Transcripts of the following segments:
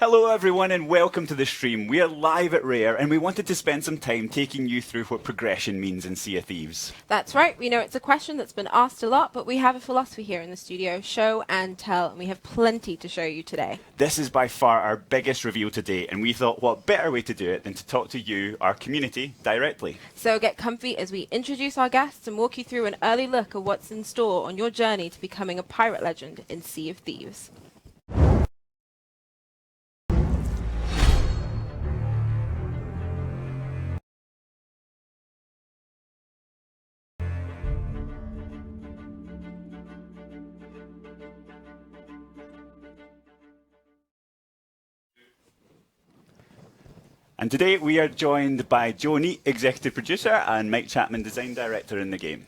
Hello everyone and welcome to the stream. We are live at Rare and we wanted to spend some time taking you through what progression means in Sea of Thieves. That's right. We know it's a question that's been asked a lot, but we have a philosophy here in the studio, show and tell, and we have plenty to show you today. This is by far our biggest reveal to date, and we thought what better way to do it than to talk to you, our community, directly. So get comfy as we introduce our guests and walk you through an early look at what's in store on your journey to becoming a pirate legend in Sea of Thieves. And today we are joined by Joe Neat, Executive Producer, and Mike Chapman, Design Director in the game.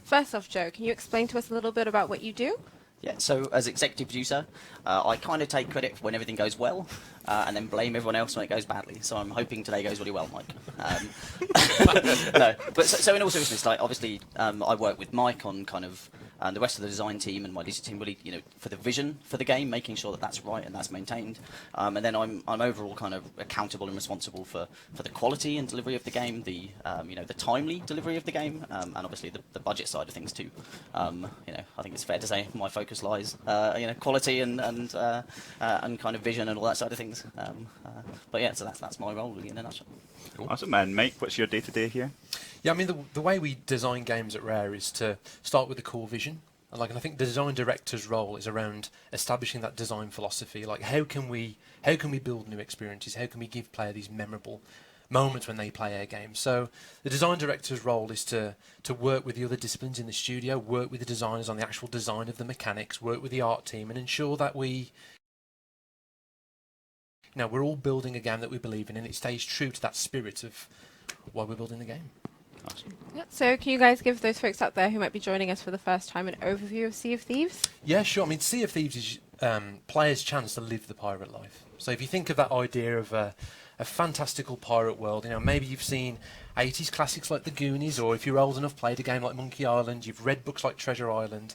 First off, Joe, can you explain to us a little bit about what you do? Yeah, so as executive producer, I kind of take credit for when everything goes well, and then blame everyone else when it goes badly. So I'm hoping today goes really well, Mike. No, but so in all seriousness, like obviously, I work with Mike on kind of the rest of the design team and my digital team, really, for the vision for the game, making sure that that's right and that's maintained. And then I'm overall kind of accountable and responsible for the quality and delivery of the game, the timely delivery of the game, and obviously the budget side of things too. I think it's fair to say my focus lies, quality and kind of vision and all that side of things. But yeah, so that's my role really in a nutshell. Cool. Awesome, and Mike, what's your day-to-day here? Yeah, I mean, the way we design games at Rare is to start with a core vision. And I think the design director's role is around establishing that design philosophy. Like, how can we build new experiences? How can we give players these memorable moments when they play our game? So the design director's role is to work with the other disciplines in the studio, work with the designers on the actual design of the mechanics, work with the art team, and ensure that we're all building a game that we believe in, and it stays true to that spirit of why we're building the game. Awesome. Yeah, so can you guys give those folks out there who might be joining us for the first time an overview of Sea of Thieves? Yeah, sure. I mean, Sea of Thieves is players' chance to live the pirate life. So if you think of that idea of a fantastical pirate world, maybe you've seen 80s classics like The Goonies, or if you're old enough, played a game like Monkey Island, you've read books like Treasure Island.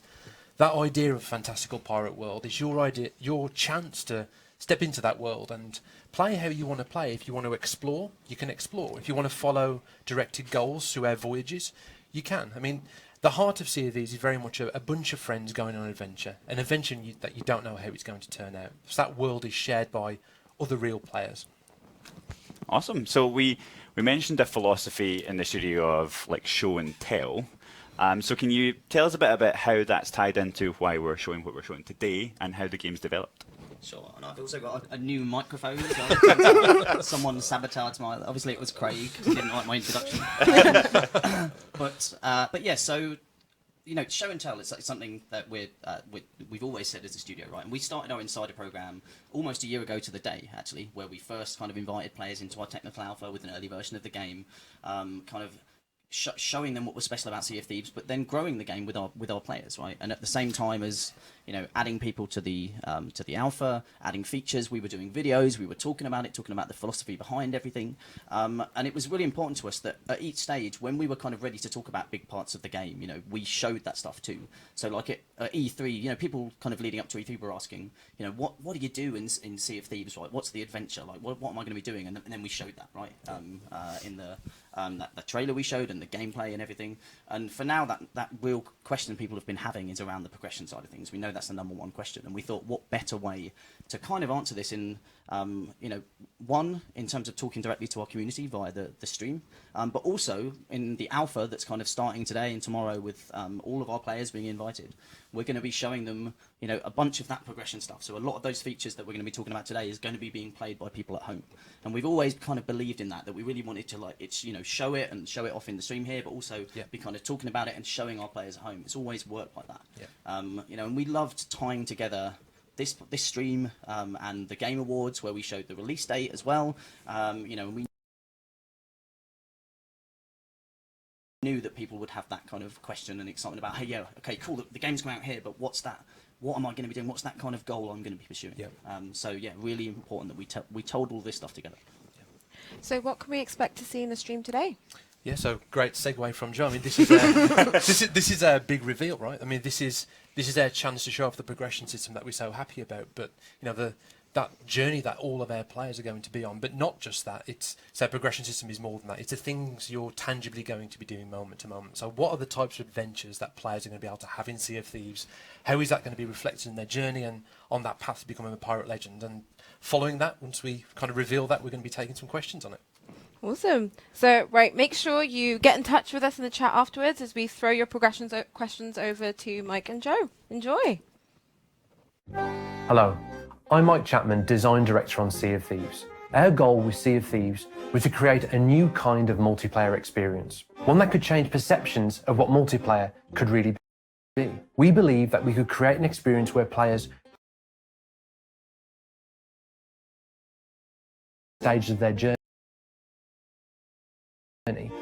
That idea of a fantastical pirate world is your chance to step into that world and play how you want to play. If you want to explore, you can explore. If you want to follow directed goals through our voyages, you can. I mean, the heart of Sea of Thieves is very much a bunch of friends going on an adventure that you don't know how it's going to turn out. So that world is shared by other real players. Awesome. So we mentioned a philosophy in the studio of like show and tell. So can you tell us a bit about how that's tied into why we're showing what we're showing today and how the game's developed? Sure, and I've also got a new microphone. Someone sabotaged obviously it was Craig, because he didn't like my introduction. But yeah, so, show and tell is something that we've always said as a studio, right? And we started our Insider program almost a year ago to the day, actually, where we first kind of invited players into our technical alpha with an early version of the game, kind of showing them what was special about Sea of Thieves, but then growing the game with our players, right? And at the same time as adding people to the alpha, adding features, we were doing videos, we were talking about the philosophy behind everything, and it was really important to us that at each stage, when we were kind of ready to talk about big parts of the game, we showed that stuff too. So like at E3, people kind of leading up to E3 were asking, what do you do in Sea of Thieves, right? What's the adventure like? What am I going to be doing? And then we showed that, right? In the trailer we showed and the gameplay and everything. And for now, that real question people have been having is around the progression side of things. We know that's the number one question, and we thought, what better way to kind of answer this in, one, in terms of talking directly to our community via the stream, but also in the alpha that's kind of starting today and tomorrow with all of our players being invited. We're going to be showing them, a bunch of that progression stuff. So a lot of those features that we're going to be talking about today is going to be being played by people at home. And we've always kind of believed in that we really wanted to show it and show it off in the stream here, but also be kind of talking about it and showing our players at home. It's always worked like that. Yeah. And we loved tying together this stream and the Game Awards, where we showed the release date as well. And we knew that people would have that kind of question and excitement about, hey, yeah, okay, cool, the game's coming out here, but what's that? What am I going to be doing? What's that kind of goal I'm going to be pursuing? Yeah. So yeah, really important that we told all this stuff together. So what can we expect to see in the stream today? Yeah, so great segue from Joe. I mean, this is this is a big reveal, right? I mean, this is our chance to show off the progression system that we're so happy about. But the that journey that all of our players are going to be on. But not just that, so progression system is more than that. It's the things you're tangibly going to be doing moment to moment. So what are the types of adventures that players are going to be able to have in Sea of Thieves? How is that going to be reflected in their journey and on that path to becoming a pirate legend? And following that, once we kind of reveal that, we're going to be taking some questions on it. Awesome. So, right, make sure you get in touch with us in the chat afterwards as we throw your questions over to Mike and Joe. Enjoy. Hello, I'm Mike Chapman, Design Director on Sea of Thieves. Our goal with Sea of Thieves was to create a new kind of multiplayer experience, one that could change perceptions of what multiplayer could really be. We believe that we could create an experience where players stages of their journey.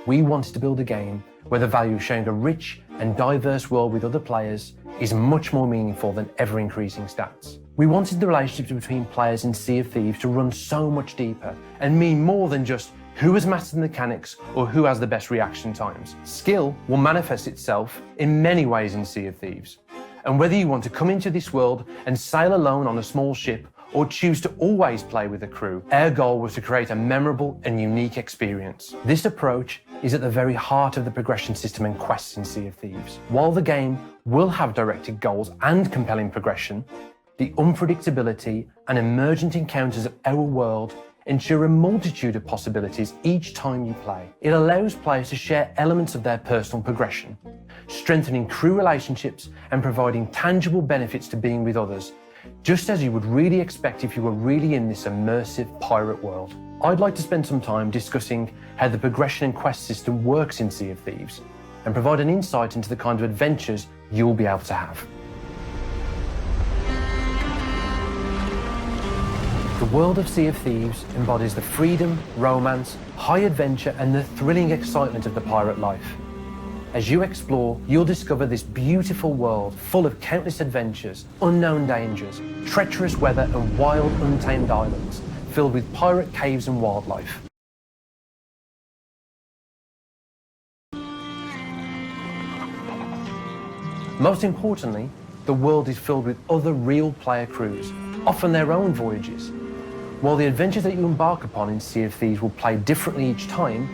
We wanted to build a game where the value of sharing a rich and diverse world with other players is much more meaningful than ever-increasing stats. We wanted the relationships between players in Sea of Thieves to run so much deeper and mean more than just who has mastered the mechanics or who has the best reaction times. Skill will manifest itself in many ways in Sea of Thieves. And whether you want to come into this world and sail alone on a small ship or choose to always play with a crew, our goal was to create a memorable and unique experience. This approach is at the very heart of the progression system and quests in Sea of Thieves. While the game will have directed goals and compelling progression, the unpredictability and emergent encounters of our world ensure a multitude of possibilities each time you play. It allows players to share elements of their personal progression, strengthening crew relationships and providing tangible benefits to being with others, just as you would really expect if you were really in this immersive pirate world. I'd like to spend some time discussing how the progression and quest system works in Sea of Thieves and provide an insight into the kind of adventures you'll be able to have. The world of Sea of Thieves embodies the freedom, romance, high adventure and the thrilling excitement of the pirate life. As you explore, you'll discover this beautiful world full of countless adventures, unknown dangers, treacherous weather and wild, untamed islands, filled with pirate caves and wildlife. Most importantly, the world is filled with other real player crews, often their own voyages. While the adventures that you embark upon in Sea of Thieves will play differently each time,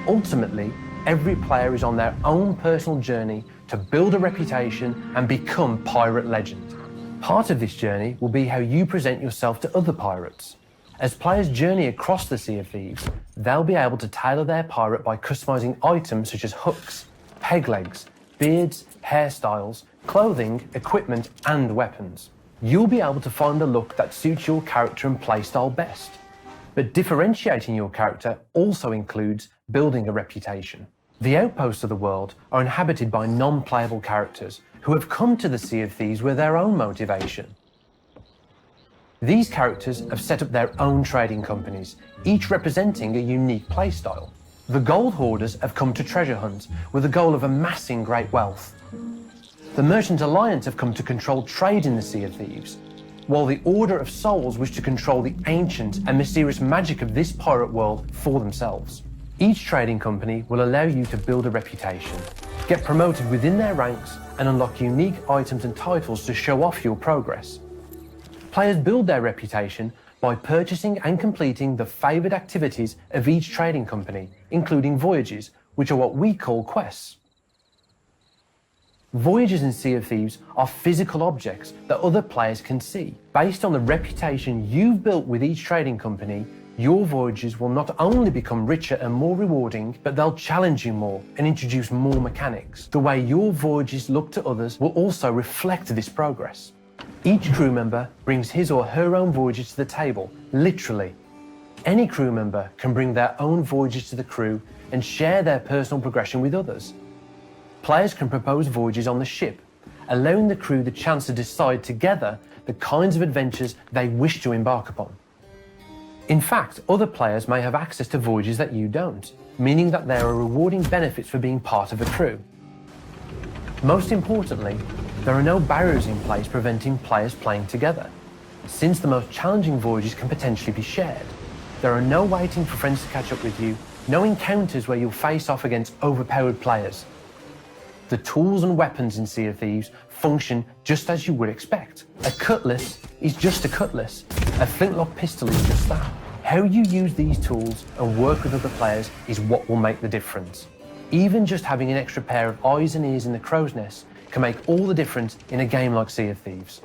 ultimately, every player is on their own personal journey to build a reputation and become pirate legend. Part of this journey will be how you present yourself to other pirates. As players journey across the Sea of Thieves, they'll be able to tailor their pirate by customizing items such as hooks, peg legs, beards, hairstyles, clothing, equipment, and weapons. You'll be able to find the look that suits your character and playstyle best. But differentiating your character also includes building a reputation. The Outposts of the world are inhabited by non-playable characters who have come to the Sea of Thieves with their own motivation. These characters have set up their own trading companies, each representing a unique playstyle. The Gold Hoarders have come to treasure hunt with the goal of amassing great wealth. The Merchant Alliance have come to control trade in the Sea of Thieves, while the Order of Souls wish to control the ancient and mysterious magic of this pirate world for themselves. Each trading company will allow you to build a reputation, get promoted within their ranks, and unlock unique items and titles to show off your progress. Players build their reputation by purchasing and completing the favoured activities of each trading company, including voyages, which are what we call quests. Voyages in Sea of Thieves are physical objects that other players can see. Based on the reputation you've built with each trading company, your voyages will not only become richer and more rewarding, but they'll challenge you more and introduce more mechanics. The way your voyages look to others will also reflect this progress. Each crew member brings his or her own voyages to the table, literally. Any crew member can bring their own voyages to the crew and share their personal progression with others. Players can propose voyages on the ship, allowing the crew the chance to decide together the kinds of adventures they wish to embark upon. In fact, other players may have access to voyages that you don't, meaning that there are rewarding benefits for being part of a crew. Most importantly, there are no barriers in place preventing players playing together, since the most challenging voyages can potentially be shared. There are no waiting for friends to catch up with you, no encounters where you'll face off against overpowered players. The tools and weapons in Sea of Thieves function just as you would expect. A cutlass is just a cutlass. A flintlock pistol is just that. How you use these tools and work with other players is what will make the difference. Even just having an extra pair of eyes and ears in the crow's nest can make all the difference in a game like Sea of Thieves.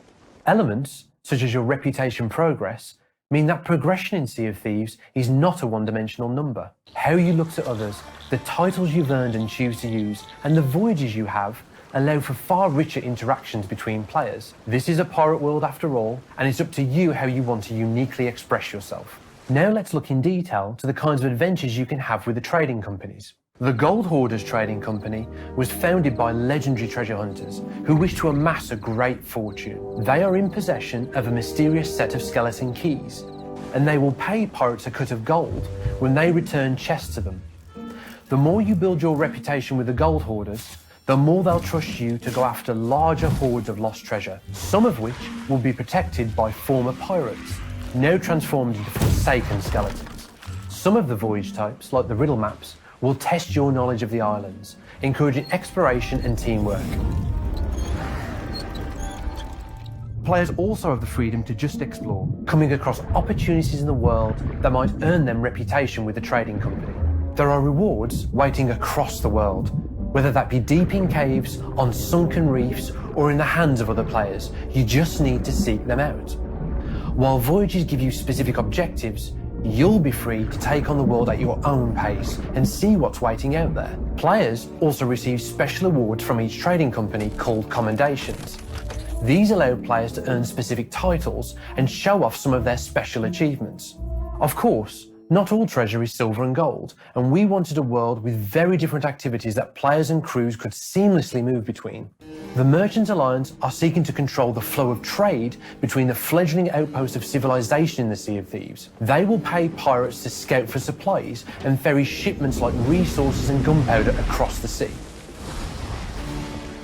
Elements, such as your reputation progress, mean that progression in Sea of Thieves is not a one-dimensional number. How you look to others, the titles you've earned and choose to use, and the voyages you have allow for far richer interactions between players. This is a pirate world after all, and it's up to you how you want to uniquely express yourself. Now let's look in detail to the kinds of adventures you can have with the trading companies. The Gold Hoarders Trading Company was founded by legendary treasure hunters who wish to amass a great fortune. They are in possession of a mysterious set of skeleton keys, and they will pay pirates a cut of gold when they return chests to them. The more you build your reputation with the Gold Hoarders, the more they'll trust you to go after larger hoards of lost treasure, some of which will be protected by former pirates, now transformed into forsaken skeletons. Some of the voyage types, like the riddle maps, will test your knowledge of the islands, encouraging exploration and teamwork. Players also have the freedom to just explore, coming across opportunities in the world that might earn them reputation with the trading company. There are rewards waiting across the world, whether that be deep in caves, on sunken reefs, or in the hands of other players. You just need to seek them out. While voyages give you specific objectives, you'll be free to take on the world at your own pace and see what's waiting out there. Players also receive special awards from each trading company called Commendations. These allow players to earn specific titles and show off some of their special achievements. Of course, not all treasure is silver and gold, and we wanted a world with very different activities that players and crews could seamlessly move between. The Merchant Alliance are seeking to control the flow of trade between the fledgling outpost of civilization in the Sea of Thieves. They will pay pirates to scout for supplies and ferry shipments like resources and gunpowder across the sea.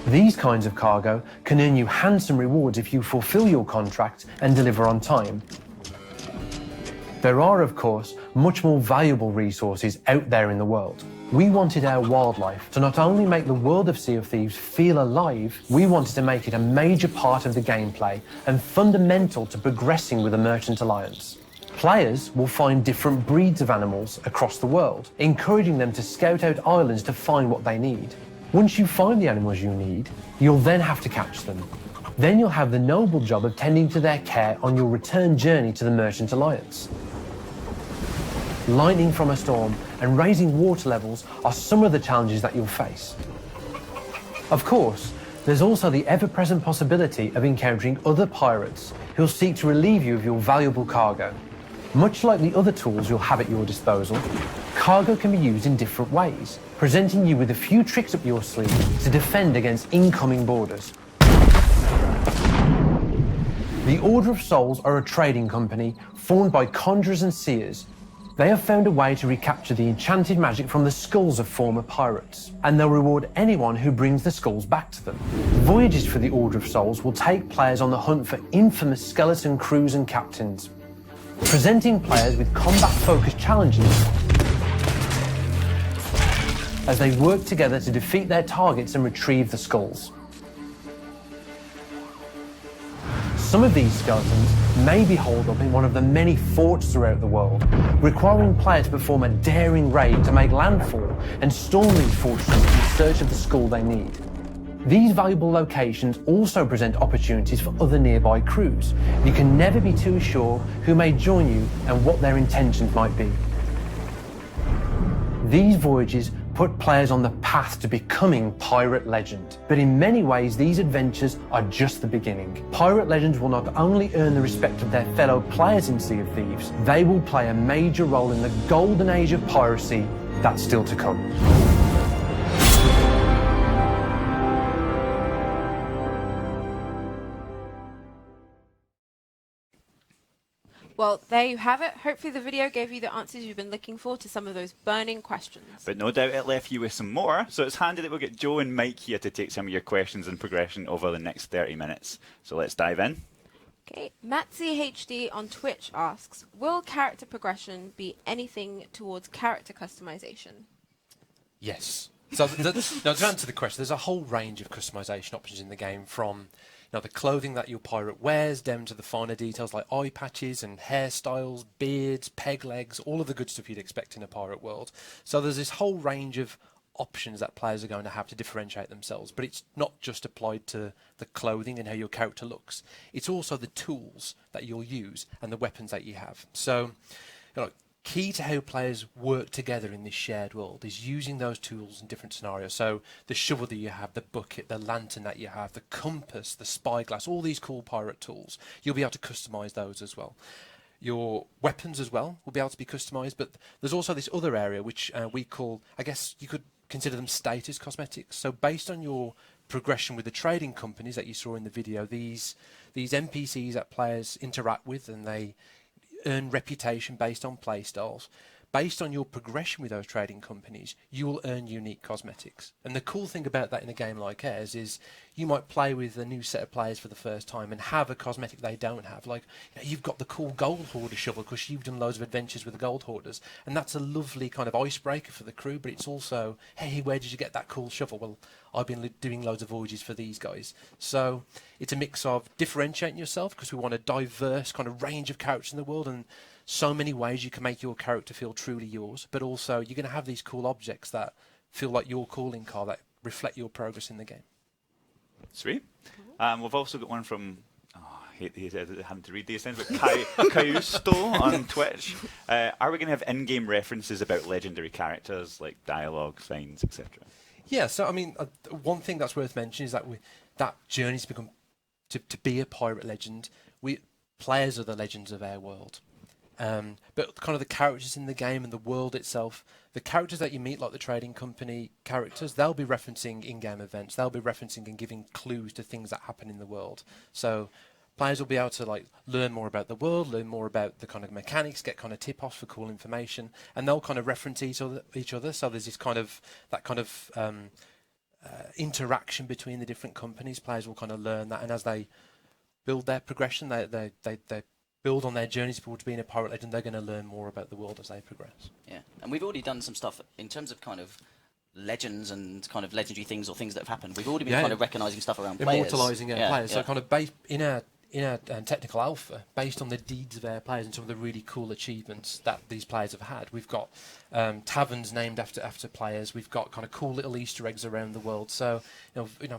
These kinds of cargo can earn you handsome rewards if you fulfill your contract and deliver on time. There are, of course, much more valuable resources out there in the world. We wanted our wildlife to not only make the world of Sea of Thieves feel alive, we wanted to make it a major part of the gameplay and fundamental to progressing with the Merchant Alliance. Players will find different breeds of animals across the world, encouraging them to scout out islands to find what they need. Once you find the animals you need, you'll then have to catch them. Then you'll have the noble job of tending to their care on your return journey to the Merchant Alliance. Lightning from a storm and raising water levels are some of the challenges that you'll face. Of course, there's also the ever-present possibility of encountering other pirates who'll seek to relieve you of your valuable cargo. Much like the other tools you'll have at your disposal, cargo can be used in different ways, presenting you with a few tricks up your sleeve to defend against incoming boarders. The Order of Souls are a trading company formed by conjurers and seers. They have found a way to recapture the enchanted magic from the skulls of former pirates, and they'll reward anyone who brings the skulls back to them. Voyages for the Order of Souls will take players on the hunt for infamous skeleton crews and captains, presenting players with combat-focused challenges as they work together to defeat their targets and retrieve the skulls. Some of these skeletons may be holed up in one of the many forts throughout the world, requiring players to perform a daring raid to make landfall and storm these fortresses in search of the skull they need. These valuable locations also present opportunities for other nearby crews. You can never be too sure who may join you and what their intentions might be. These voyages put players on the path to becoming pirate legend. But in many ways, these adventures are just the beginning. Pirate legends will not only earn the respect of their fellow players in Sea of Thieves, they will play a major role in the golden age of piracy that's still to come. Well, there you have it. Hopefully the video gave you the answers you've been looking for to some of those burning questions. But no doubt it left you with some more, so it's handy that we'll get Joe and Mike here to take some of your questions and progression over the next 30 minutes. So let's dive in. Okay, MattCHD on Twitch asks, will character progression be anything towards character customization? Yes. So now to answer the question, there's a whole range of customization options in the game, from the clothing that your pirate wears down to the finer details like eye patches and hairstyles, beards, peg legs, all of the good stuff you'd expect in a pirate world. So there's this whole range of options that players are going to have to differentiate themselves, but it's not just applied to the clothing and how your character looks. It's also the tools that you'll use and the weapons that you have. So key to how players work together in this shared world is using those tools in different scenarios. So the shovel that you have, the bucket, the lantern that you have, the compass, the spyglass, all these cool pirate tools, you'll be able to customize those as well. Your weapons as well will be able to be customized, but there's also this other area which we call, I guess you could consider them status cosmetics. So based on your progression with the trading companies that you saw in the video, these NPCs that players interact with, and they earn reputation based on play styles. Based on your progression with those trading companies, you will earn unique cosmetics. And the cool thing about that in a game like ours is you might play with a new set of players for the first time and have a cosmetic they don't have. Like, you've got the cool gold hoarder shovel because you've done loads of adventures with the gold hoarders, and that's a lovely kind of icebreaker for the crew. But it's also, hey, where did you get that cool shovel? Well, I've been doing loads of voyages for these guys. So it's a mix of differentiating yourself, because we want a diverse kind of range of characters in the world, and so many ways you can make your character feel truly yours, but also you're going to have these cool objects that feel like your calling card, that reflect your progress in the game. Sweet. We've also got one from, I hate having to read these things, but Causto on Twitch. Are we going to have in-game references about legendary characters, like dialogue, signs, etc.? Yeah, so I mean, one thing that's worth mentioning is that that journey's become to be a pirate legend. Players are the legends of our world. But kind of the characters in the game and the world itself, the characters that you meet, like the trading company characters, they'll be referencing in-game events. They'll be referencing and giving clues to things that happen in the world. So players will be able to learn more about the world, learn more about the kind of mechanics, get kind of tip-offs for cool information, and they'll kind of reference each other. So there's this kind of interaction between the different companies. Players will kind of learn that, and as they build their progression, they build on their journeys towards being a pirate legend, they're going to learn more about the world as they progress. Yeah, and we've already done some stuff in terms of kind of legends and kind of legendary things or things that have happened. We've already been kind of recognising stuff around players. Immortalising our players. So kind of based in our technical alpha, based on the deeds of our players and some of the really cool achievements that these players have had. We've got taverns named after players. We've got kind of cool little Easter eggs around the world. So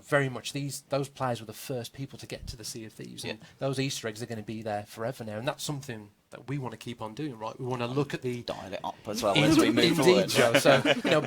very much those players were the first people to get to the Sea of Thieves, and those Easter eggs are going to be there forever now. And that's something that we want to keep on doing, right? We want to look at the dial it up as well as we move forward. Joe. So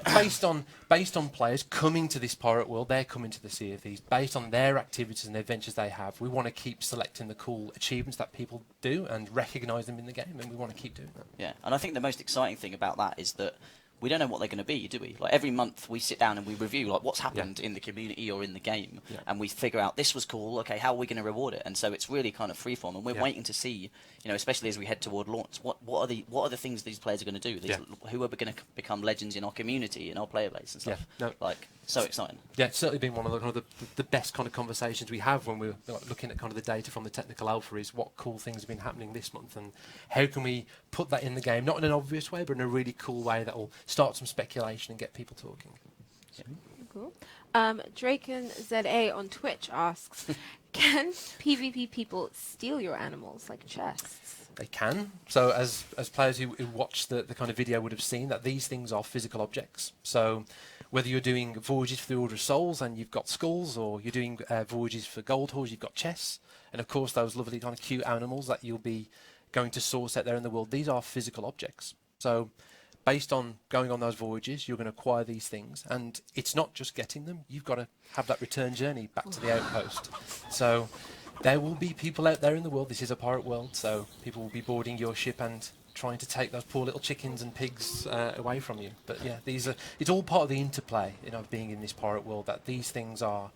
based on players coming to this pirate world, they're coming to the Sea of Thieves. Based on their activities and the adventures they have, we want to keep selecting the cool achievements that people do and recognise them in the game, and we want to keep doing that. Yeah, and I think the most exciting thing about that is that we don't know what they're going to be, do we? Like every month we sit down and we review like what's happened in the community or in the game, and we figure out this was cool. Okay, how are we going to reward it? And so it's really kind of freeform, and we're waiting to see, especially as we head toward launch, what are the things these players are going to do? Who are going to become legends in our community, in our player base and stuff? So exciting. Yeah, it's certainly been one of the best kind of conversations we have when we're looking at kind of the data from the technical alpha, is what cool things have been happening this month, and how can we put that in the game, not in an obvious way, but in a really cool way that will start some speculation and get people talking. Yeah. Cool. Draken ZA on Twitch asks, can PvP people steal your animals like chests? They can. So as players who watch the kind of video would have seen, that these things are physical objects. So whether you're doing voyages for the Order of Souls and you've got skulls, or you're doing voyages for gold hoards, you've got chests, and of course those lovely kind of cute animals that you'll be going to source out there in the world, these are physical objects. So based on going on those voyages, you're going to acquire these things, and it's not just getting them, you've got to have that return journey back to the outpost. So there will be people out there in the world, this is a pirate world, so people will be boarding your ship and trying to take those poor little chickens and pigs away from you. But yeah, it's all part of the interplay, of being in this pirate world, that these are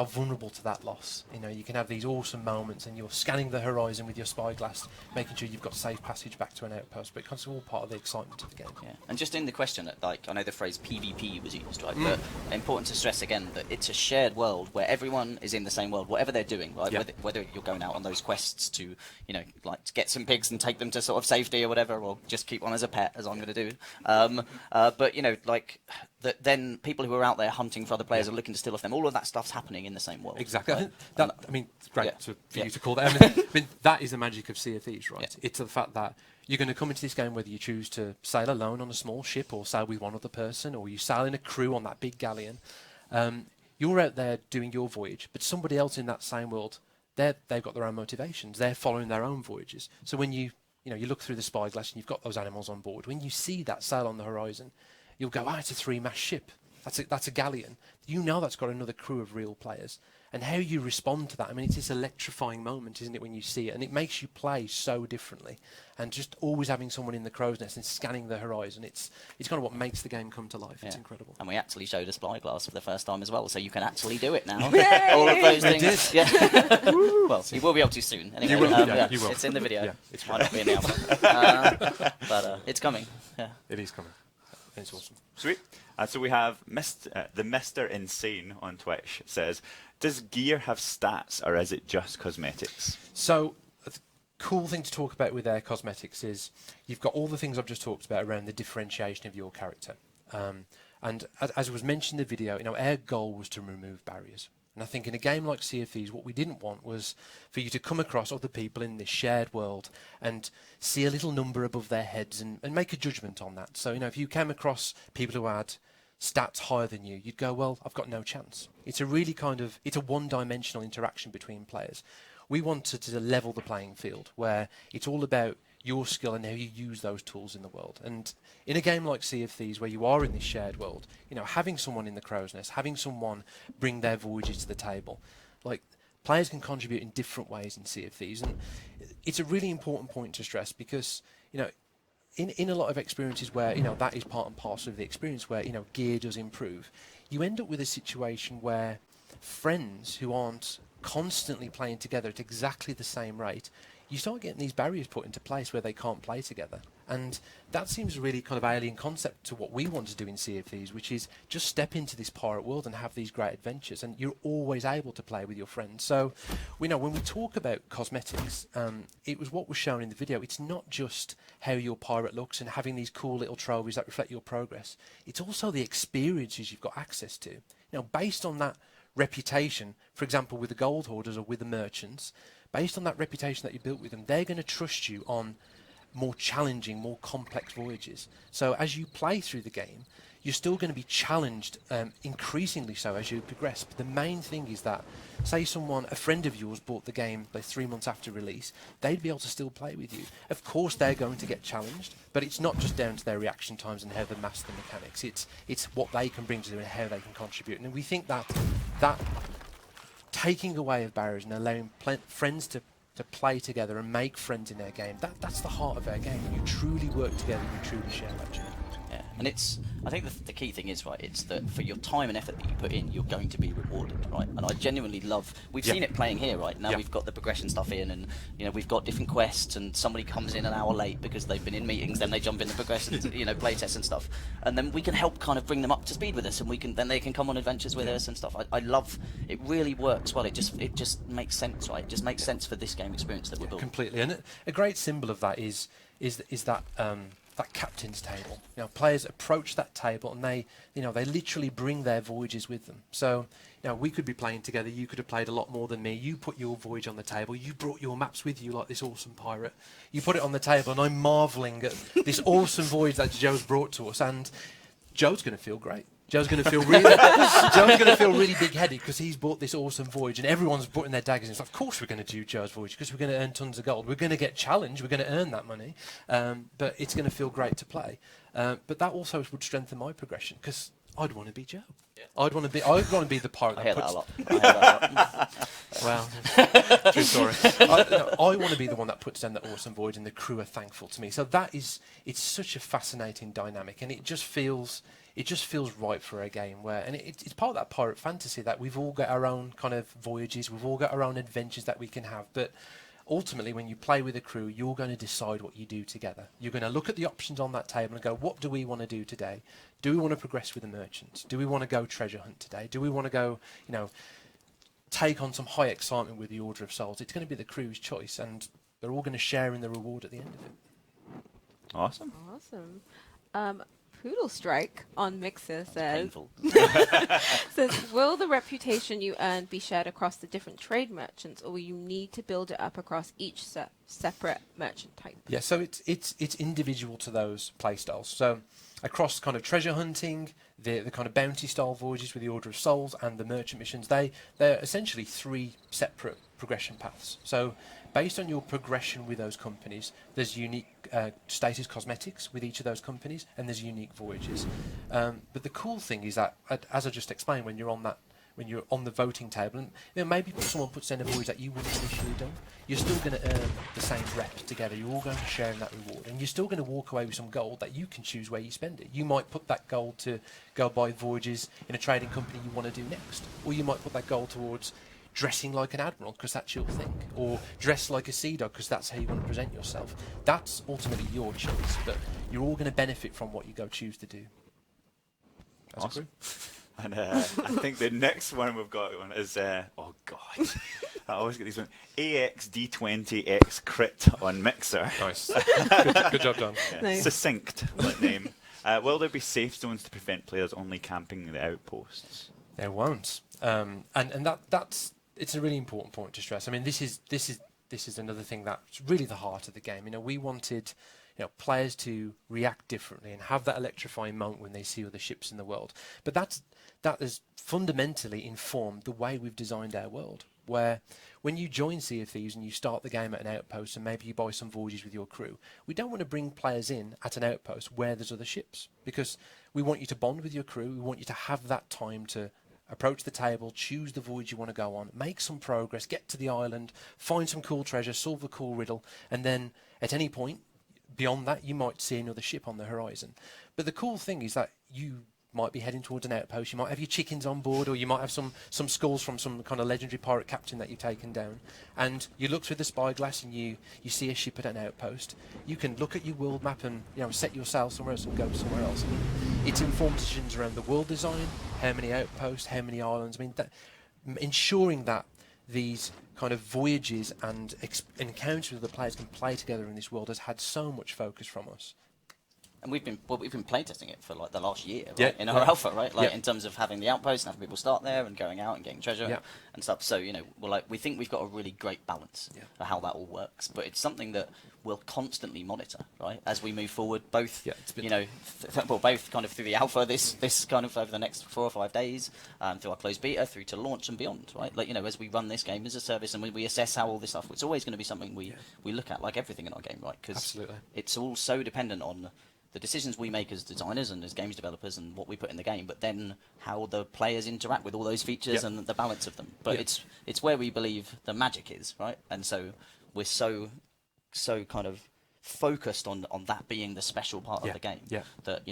vulnerable to that loss. You can have these awesome moments and you're scanning the horizon with your spyglass, making sure you've got safe passage back to an outpost, but it's all part of the excitement of the game. Yeah. And just in the question, I know the phrase PvP was used, right? But important to stress again that it's a shared world where everyone is in the same world, whatever they're doing, right? Whether you're going out on those quests to, to get some pigs and take them to sort of safety or whatever, or just keep one as a pet, as I'm going to do. But, that then people who are out there hunting for other players are looking to steal off them. All of that stuff's happening in the same world. Exactly. Right? I mean, it's great for you to call that. I mean, that is the magic of Sea of Thieves, right? Yeah. It's the fact that you're going to come into this game whether you choose to sail alone on a small ship or sail with one other person or you sail in a crew on that big galleon. You're out there doing your voyage, but somebody else in that same world, they've got their own motivations. They're following their own voyages. So when you look through the spyglass and you've got those animals on board, when you see that sail on the horizon, you'll go, it's a 3-mast ship. That's a galleon. You know that's got another crew of real players. And how you respond to that, I mean, it's this electrifying moment, isn't it, when you see it? And it makes you play so differently. And just always having someone in the crow's nest and scanning the horizon, it's kind of what makes the game come to life. It's incredible. And we actually showed a spyglass for the first time as well, so you can actually do it now. Yay! All of those We things. did. Yeah. Well, you will be able to soon. Anyway, You will, you will. It's in the video. Yeah, It might not be in the album. But it's coming. Yeah. It is coming. It's awesome. Sweet. So we have the Mr. Insane on Twitch says, does gear have stats or is it just cosmetics? So the cool thing to talk about with their cosmetics is you've got all the things I've just talked about around the differentiation of your character. And as was mentioned in the video, our goal was to remove barriers. And I think in a game like Sea of Thieves, what we didn't want was for you to come across other people in this shared world and see a little number above their heads and make a judgment on that. So, if you came across people who had stats higher than you, you'd go, well, I've got no chance. It's a really it's a one-dimensional interaction between players. We wanted to level the playing field where it's all about your skill and how you use those tools in the world. And in a game like Sea of Thieves, where you are in this shared world, having someone in the crow's nest, having someone bring their voyages to the table, like players can contribute in different ways in Sea of Thieves. And it's a really important point to stress because, in a lot of experiences where, that is part and parcel of the experience where, gear does improve, you end up with a situation where friends who aren't constantly playing together at exactly the same rate, you start getting these barriers put into place where they can't play together. And that seems a really kind of alien concept to what we want to do in Sea of Thieves, which is just step into this pirate world and have these great adventures, and you're always able to play with your friends. So we know when we talk about cosmetics, it was what was shown in the video. It's not just how your pirate looks and having these cool little trophies that reflect your progress. It's also the experiences you've got access to. Based on that reputation, for example, with the gold hoarders or with the merchants, based on that reputation that you built with them, they're going to trust you on more challenging, more complex voyages. So as you play through the game, you're still going to be challenged, increasingly so as you progress. But the main thing is that, say a friend of yours bought the game 3 months after release, they'd be able to still play with you. Of course they're going to get challenged, but it's not just down to their reaction times and how they master the mechanics. It's what they can bring to it and how they can contribute. And we think that taking away of barriers and allowing friends to play together and make friends in their game, that's the heart of our game. You truly work together, you truly share that journey. Yeah, and I think the key thing is, right, it's that for your time and effort that you put in, you're going to be rewarded, right? And I genuinely love, we've seen it playing here, right? Now we've got the progression stuff in, and we've got different quests, and somebody comes in an hour late because they've been in meetings, then they jump in the progression, play tests and stuff, and then we can help kind of bring them up to speed with us, and then they can come on adventures with us and stuff. I love, it really works well. It just makes sense, right? It just makes sense for this game experience that we're building. Completely, and a great symbol of that is that captain's table. Players approach that table and they literally bring their voyages with them. So, we could be playing together. You could have played a lot more than me. You put your voyage on the table. You brought your maps with you like this awesome pirate. You put it on the table and I'm marvelling at this awesome voyage that Joe's brought to us, and Joe's going to feel great. Joe's going to feel really big-headed because he's bought this awesome voyage, and everyone's putting their daggers in. It's like, of course we're going to do Joe's voyage because we're going to earn tons of gold. We're going to get challenged. We're going to earn that money, but it's going to feel great to play. But that also would strengthen my progression because I'd want to be Joe. Yeah. I'd want to be the pirate. I hear that a lot. Well, true story. I want to be the one that puts down that awesome voyage, and the crew are thankful to me. So it's such a fascinating dynamic, and it just feels right for a game where, and it's part of that pirate fantasy that we've all got our own kind of voyages, we've all got our own adventures that we can have, but ultimately when you play with a crew, you're going to decide what you do together. You're going to look at the options on that table and go, what do we want to do today? Do we want to progress with the merchants? Do we want to go treasure hunt today? Do we want to go, take on some high excitement with the Order of Souls? It's going to be the crew's choice, and they're all going to share in the reward at the end of it. Awesome. Poodle Strike on Mixer says, Painful. will the reputation you earn be shared across the different trade merchants, or will you need to build it up across each separate merchant type? Yeah, so it's individual to those playstyles. So across kind of treasure hunting, the kind of bounty style voyages with the Order of Souls and the merchant missions, they're essentially 3 separate progression paths. So based on your progression with those companies, there's unique status cosmetics with each of those companies, and there's unique voyages. But the cool thing is that, as I just explained, when you're on the voting table, and maybe someone puts in a voyage that you wouldn't initially done, you're still going to earn the same rep together. You're all going to share in that reward, and you're still going to walk away with some gold that you can choose where you spend it. You might put that gold to go buy voyages in a trading company you want to do next, or you might put that gold towards dressing like an admiral because that's your thing, or dress like a sea dog because that's how you want to present yourself. That's ultimately your choice, but you're all going to benefit from what you go choose to do. As Awesome. a group. And I think the next one we've got on is, oh God, I always get these ones, AXD20X Crit on Mixer. Nice. Good job done. Yeah. Nice. Succinct name. Will there be safe zones to prevent players only camping the outposts? There won't. And that's it's a really important point to stress. I mean, this is another thing that's really the heart of the game. We wanted players to react differently and have that electrifying moment when they see other ships in the world. But that has fundamentally informed the way we've designed our world, where when you join Sea of Thieves and you start the game at an outpost and maybe you buy some voyages with your crew, we don't want to bring players in at an outpost where there's other ships, because we want you to bond with your crew. We want you to have that time to approach the table, choose the voyage you want to go on, make some progress, get to the island, find some cool treasure, solve a cool riddle, and then at any point beyond that you might see another ship on the horizon. But the cool thing is that you might be heading towards an outpost, you might have your chickens on board, or you might have some skulls from some kind of legendary pirate captain that you've taken down, and you look through the spyglass and you see a ship at an outpost. You can look at your world map and set your sail somewhere else and go somewhere else. I mean, it's informed decisions around the world design, how many outposts, how many islands. I mean, ensuring that these kind of voyages and encounters with the players can play together in this world has had so much focus from us. And we've been playtesting it for like the last year, right? Yeah, In our yeah. alpha, right? Like Yeah. in terms of having the outpost and having people start there and going out and getting treasure Yeah. and stuff. So we think we've got a really great balance of how that all works. But it's something that we'll constantly monitor, right, as we move forward. Both, it's been both kind of through the alpha, this kind of over the next 4 or 5 days, through our closed beta, through to launch and beyond, right? Like as we run this game as a service and we assess how all this stuff. It's always going to be something we look at, like everything in our game, right? Because Absolutely. it's all so dependent on the decisions we make as designers and as games developers and what we put in the game, but then how the players interact with all those features and the balance of them. But it's where we believe the magic is, right? And so we're so kind of focused on that being the special part of the game. Yeah. That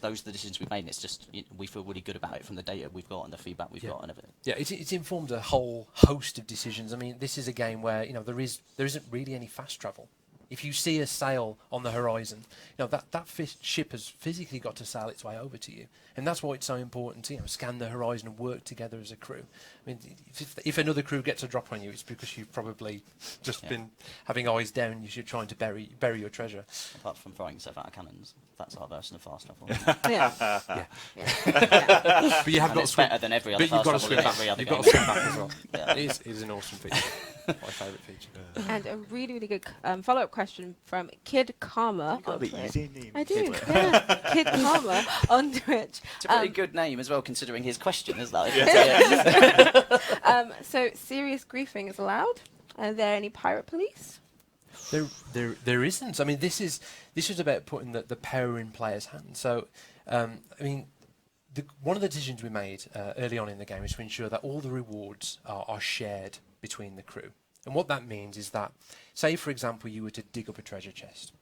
those are the decisions we've made. And it's just we feel really good about it from the data we've got and the feedback we've got and everything. Yeah, it's informed a whole host of decisions. I mean, this is a game where there isn't really any fast travel. If you see a sail on the horizon, that ship has physically got to sail its way over to you, and that's why it's so important to scan the horizon and work together as a crew. I mean, if another crew gets a drop on you, it's because you've probably just been having eyes down. You're trying to bury your treasure. Apart from throwing stuff out of cannons, that's our version of fast travel. Yeah. But you have And got it's to swim. better than every other But you've fast got to travel swim in back. every other You've game. got to swim back as well. Yeah. It is an awesome feature. My favourite feature. And a really, really good follow-up question from Kid Karma. You got on the Twitch. easy name. I do, yeah. Kid Karma on Twitch. It's a pretty good name as well, considering his question, isn't that? So, serious griefing is allowed? Are there any pirate police? There isn't. I mean, this is about putting the power in players' hands. So, I mean, one of the decisions we made early on in the game is to ensure that all the rewards are shared between the crew. And what that means is that, say, for example, you were to dig up a treasure chest.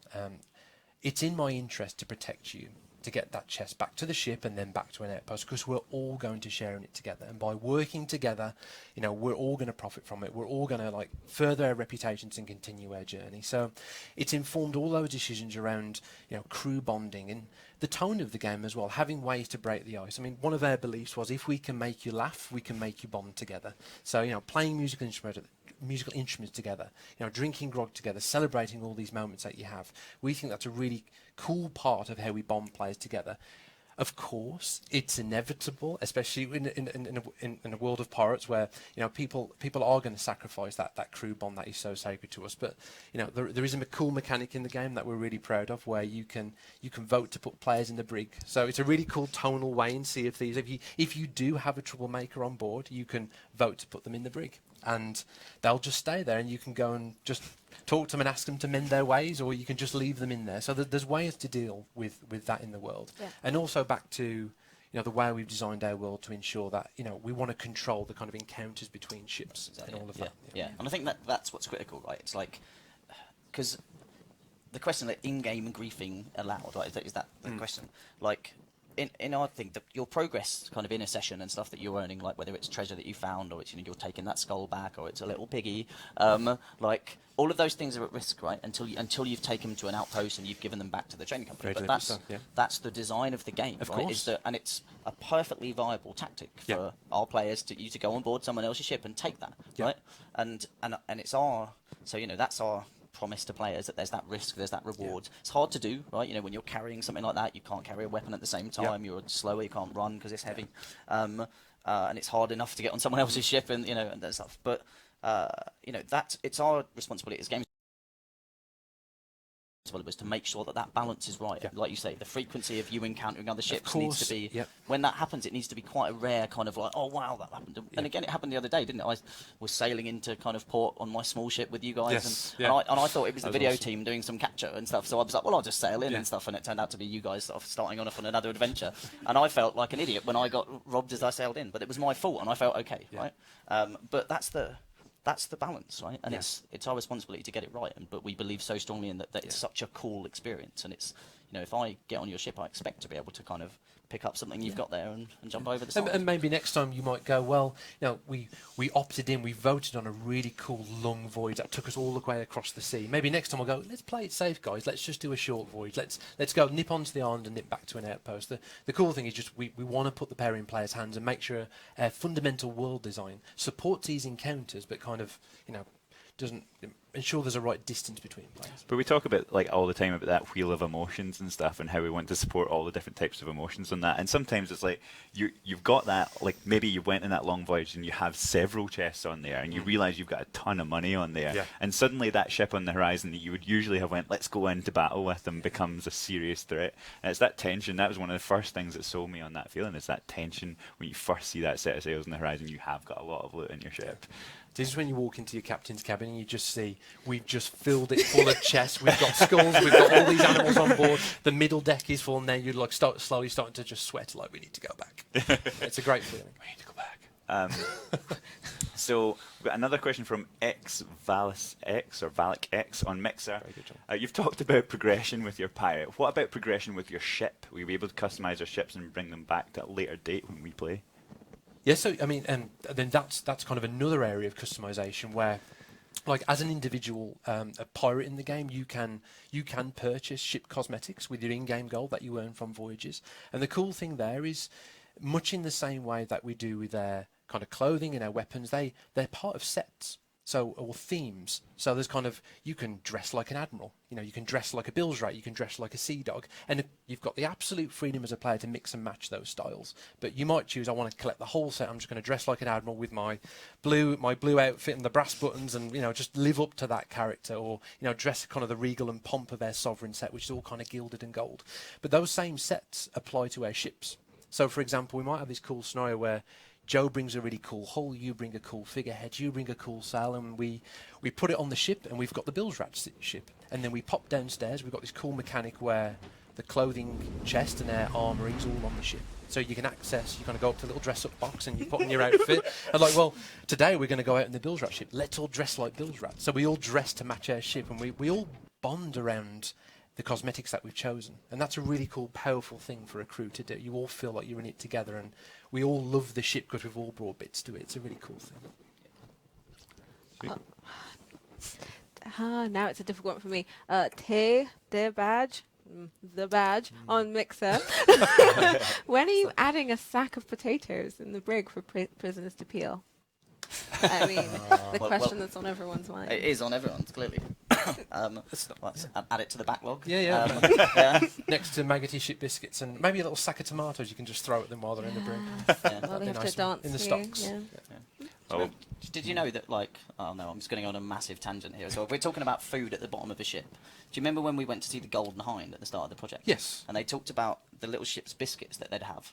It's in my interest to protect you, to get that chest back to the ship and then back to an outpost, because we're all going to share in it together. And by working together, we're all going to profit from it. We're all going to further our reputations and continue our journey. So it's informed all those decisions around crew bonding and the tone of the game as well, having ways to break the ice. I mean, one of our beliefs was if we can make you laugh, we can make you bond together. So playing musical musical instruments together, drinking grog together, celebrating all these moments that you have. We think that's a really cool part of how we bond players together. Of course, it's inevitable, especially in a world of pirates where people are going to sacrifice that crew bond that is so sacred to us. But there is a cool mechanic in the game that we're really proud of, where you can vote to put players in the brig. So it's a really cool tonal way in Sea of Thieves. If you do have a troublemaker on board, you can vote to put them in the brig, and they'll just stay there, and you can go and just talk to them and ask them to mend their ways, or you can just leave them in there. So there's ways to deal with that in the world. Yeah. And also back to the way we've designed our world to ensure that we want to control the kind of encounters between ships and all of that. Yeah, and I think that's what's critical, right? It's like, because the question that in-game and griefing allowed, right? Is that the question? Like, in our thing, your progress kind of in a session and stuff that you're earning, like whether it's treasure that you found, or it's you're taking that skull back, or it's a little piggy, like all of those things are at risk, right? Until you've taken them to an outpost and you've given them back to the trading company. But that's the design of the game, of right? course. And it's a perfectly viable tactic for our players to go on board someone else's ship and take that, right? And it's our that's our promise to players, that there's that risk, there's that reward. It's hard to do, right? When you're carrying something like that, you can't carry a weapon at the same time. You're slower, you can't run because it's heavy, and it's hard enough to get on someone else's ship and and that stuff. But it's our responsibility as game was to make sure that balance is right. Like you say, the frequency of you encountering other ships needs to be, when that happens, it needs to be quite a rare kind of like, oh wow, that happened. And again, it happened the other day, didn't it? I was sailing into kind of port on my small ship with you guys, and I thought it was the video team doing some capture and stuff, so I was like, well, I'll just sail in and stuff, and it turned out to be you guys sort of starting off on another adventure, and I felt like an idiot when I got robbed as I sailed in, but it was my fault, and I felt okay, right? But that's the balance, right? And it's our responsibility to get it right. But we believe so strongly in that it's such a cool experience. And it's, if I get on your ship, I expect to be able to kind of pick up something you've got there and jump over the side. And maybe next time you might go, well, we opted in, we voted on a really cool long voyage that took us all the way across the sea. Maybe next time we'll go, let's play it safe, guys. Let's just do a short voyage. Let's go nip onto the island and nip back to an outpost. The cool thing is just we want to put the power in players' hands and make sure our fundamental world design supports these encounters, but kind of, doesn't ensure there's a right distance between players. But we talk about all the time about that wheel of emotions and stuff, and how we want to support all the different types of emotions on that. And sometimes it's like you've got that, like maybe you went on that long voyage and you have several chests on there, and you realise you've got a ton of money on there, and suddenly that ship on the horizon that you would usually have went, let's go into battle with them, becomes a serious threat. And it's that tension. That was one of the first things that sold me on that feeling, is that tension when you first see that set of sails on the horizon. You have got a lot of loot in your ship. This is when you walk into your captain's cabin and you just see we've just filled it full of chests. We've got skulls. We've got all these animals on board. The middle deck is full, and then you're slowly starting to just sweat, like we need to go back. It's a great feeling. We need to go back. So we've got another question from Valis X or Valak X on Mixer. Very good job. You've talked about progression with your pirate. What about progression with your ship? Will you be able to customize our ships and bring them back to a later date when we play? Yes, so I mean, and then that's kind of another area of customization where, like, as an individual a pirate in the game, you can purchase ship cosmetics with your in-game gold that you earn from voyages. And the cool thing there is, much in the same way that we do with our kind of clothing and our weapons, they're part of sets. So, or themes. So there's kind of, you can dress like an admiral, you can dress like a bilge rat, you can dress like a sea dog, and you've got the absolute freedom as a player to mix and match those styles. But you might choose, I want to collect the whole set, I'm just going to dress like an admiral with my blue outfit and the brass buttons, and just live up to that character, or dress kind of the regal and pomp of our sovereign set, which is all kind of gilded and gold. But those same sets apply to our ships. So for example, we might have this cool scenario where Joe brings a really cool hull, you bring a cool figurehead, you bring a cool sail, and we put it on the ship, and we've got the bilge rat ship. And then we pop downstairs, we've got this cool mechanic where the clothing chest and our armoury is all on the ship. So you can access, you kind of go up to a little dress-up box and you put on your outfit. And like, well, today we're going to go out in the bilge rat ship. Let's all dress like bilge rats. So we all dress to match our ship, and we all bond around the cosmetics that we've chosen. And that's a really cool, powerful thing for a crew to do. You all feel like you're in it together, and we all love the ship because we've all brought bits to it. It's a really cool thing. Now it's a difficult one for me. The badge on Mixer. When are you adding a sack of potatoes in the brig for prisoners to peel? I mean, the Well, question that's on everyone's mind. It is on everyone's, clearly. Add it to the backlog. Yeah. Yeah. Next to maggoty shit biscuits and maybe a little sack of tomatoes you can just throw at them while they're in the brew. Yeah. Well, That'd they be have nice to dance in the too, stocks. Yeah. Oh, Did you know that, like, oh no, I'm just going on a massive tangent here as well. We're talking about food at the bottom of a ship. Do you remember when we went to see the Golden Hind at the start of the project? Yes. And they talked about the little ship's biscuits that they'd have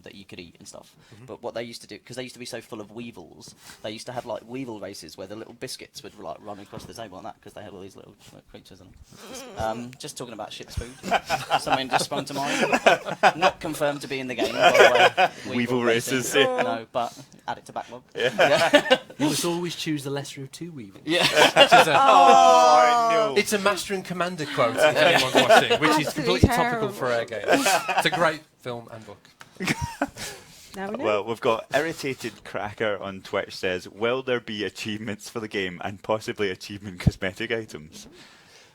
that you could eat and stuff. But what they used to do, because they used to be so full of weevils, they used to have like weevil races where the little biscuits would like run across the table and that because they had all these little creatures in them. Just talking about ship's food. Something just sprung to mind. Not confirmed to be in the game, by the way. Weevil races. No, but add it to backlog. You must always choose the lesser of two weevils. Yeah. Which is no. it's a Master and Commander quote if anyone's watching, which is Absolutely completely topical terrible. for our game. It's a great film and book. Now we know. Well, we've got Irritated Cracker on Twitch says, will there be achievements for the game and possibly achievement cosmetic items?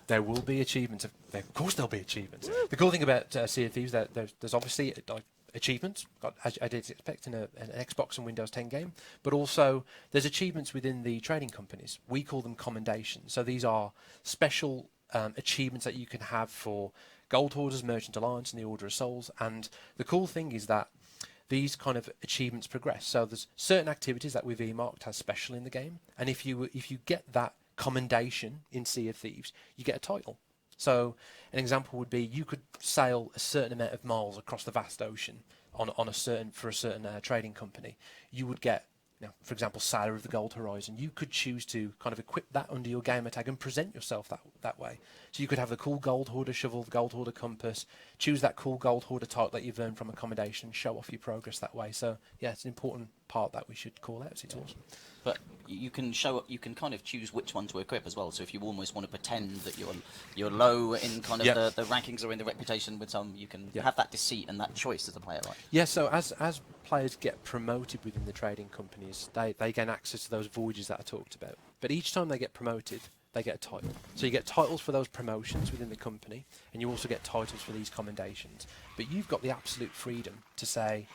There will be achievements. Of course, there'll be achievements. The cool thing about Sea of Thieves, there's obviously achievements, as I did expect in an Xbox and Windows 10 game, but also there's achievements within the trading companies. We call them commendations. So these are special achievements that you can have for Gold Hoarders, Merchant Alliance, and the Order of Souls. And the cool thing is that these kind of achievements progress. So there's certain activities that we've earmarked as special in the game, and if you get that commendation in Sea of Thieves, you get a title. So an example would be you could sail a certain amount of miles across the vast ocean on a certain trading company. You would get, for example, Sailor of the Gold Horizon. You could choose to kind of equip that under your gamer tag and present yourself that way. So you could have the cool Gold Hoarder shovel, the Gold Hoarder compass, choose that cool Gold Hoarder title that you've earned from accommodation, show off your progress that way. So yeah, it's an important part that we should call out. It's awesome. But you can kind of choose which one to equip as well. So if you almost want to pretend that you're low in kind of the rankings or in the reputation with some, you can have that deceit and that choice as a player, right? Yeah, so as players get promoted within the trading companies, they gain access to those voyages that I talked about. But each time they get promoted, they get a title. So you get titles for those promotions within the company, and you also get titles for these commendations. But you've got the absolute freedom to say,